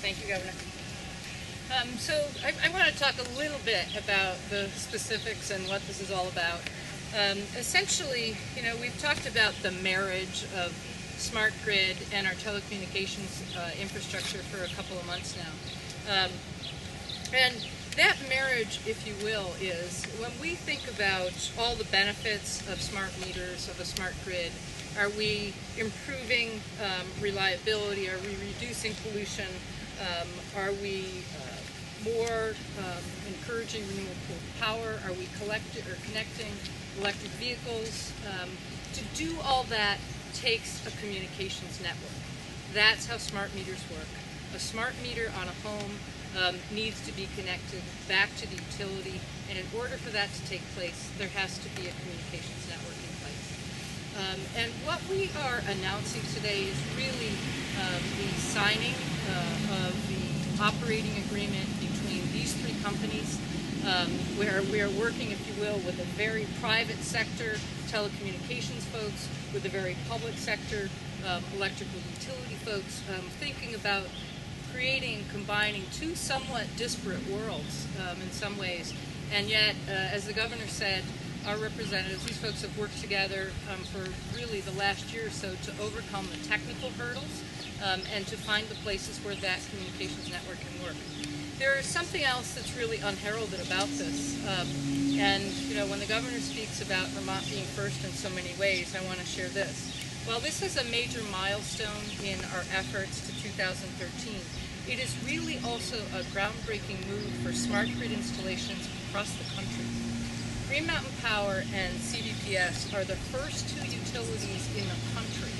Thank you, Governor. So I want to talk a little bit about the specifics and what this is all about. Essentially, we've talked about the marriage of smart grid and our telecommunications infrastructure for a couple of months now. And that marriage, if you will, is when we think about all the benefits of smart meters, of a smart grid, are we improving reliability? Are we reducing pollution? Are we more encouraging renewable power? Are we connecting electric vehicles? To do all that takes a communications network. That's how smart meters work. A smart meter on a home needs to be connected back to the utility, and in order for that to take place, there has to be a communications network in place. And what we are announcing today is really the signing of the operating agreement between these three companies, where we are working, if you will, with a very private sector telecommunications folks, with a very public sector electrical utility folks, thinking about creating, combining two somewhat disparate worlds in some ways. And yet, as the governor said, our representatives, these folks have worked together for really the last year or so to overcome the technical hurdles and to find the places where that communications network can work. There is something else that's really unheralded about this. And when the governor speaks about Vermont being first in so many ways, I want to share this. While this is a major milestone in our efforts to 2013, it is really also a groundbreaking move for smart grid installations across the country. Green Mountain Power and CVPS are the first two utilities in the country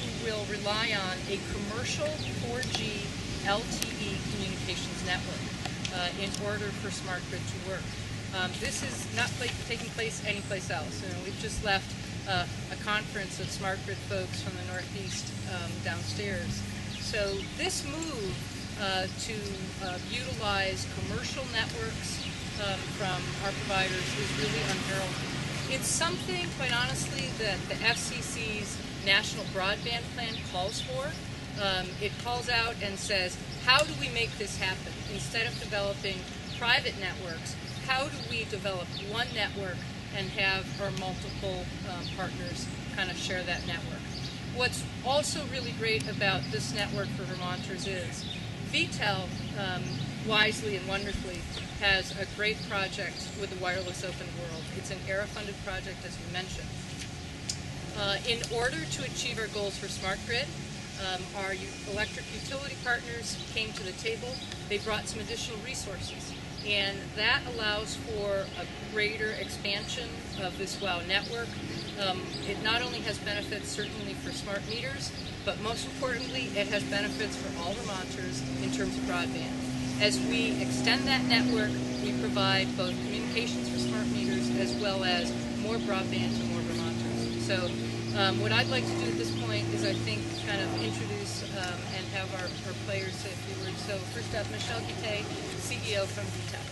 who will rely on a commercial 4G LTE communications network in order for smart grid to work. This is not taking place anyplace else. We've just left a conference of smart grid folks from the Northeast downstairs. So this move to utilize commercial networks from our providers is really unheralded. It's something, quite honestly, that the FCC's National Broadband Plan calls for. It calls out and says, how do we make this happen? Instead of developing private networks, how do we develop one network and have our multiple partners kind of share that network? What's also really great about this network for Vermonters is VTel, wisely and wonderfully, has a great project with the Wireless Open World. It's an ERA-funded project, as we mentioned. In order to achieve our goals for smart grid, our electric utility partners came to the table. They brought some additional resources, and that allows for a greater expansion of this WOW network. It not only has benefits certainly for smart meters, but most importantly, it has benefits for all Vermonters in terms of broadband. As we extend that network, we provide both communications for smart meters as well as more broadband to more Vermonters. So what I'd like to do at this point is, I think, kind of introduce and have our players say a few words. So first up, Michelle Guite, CEO from VTel.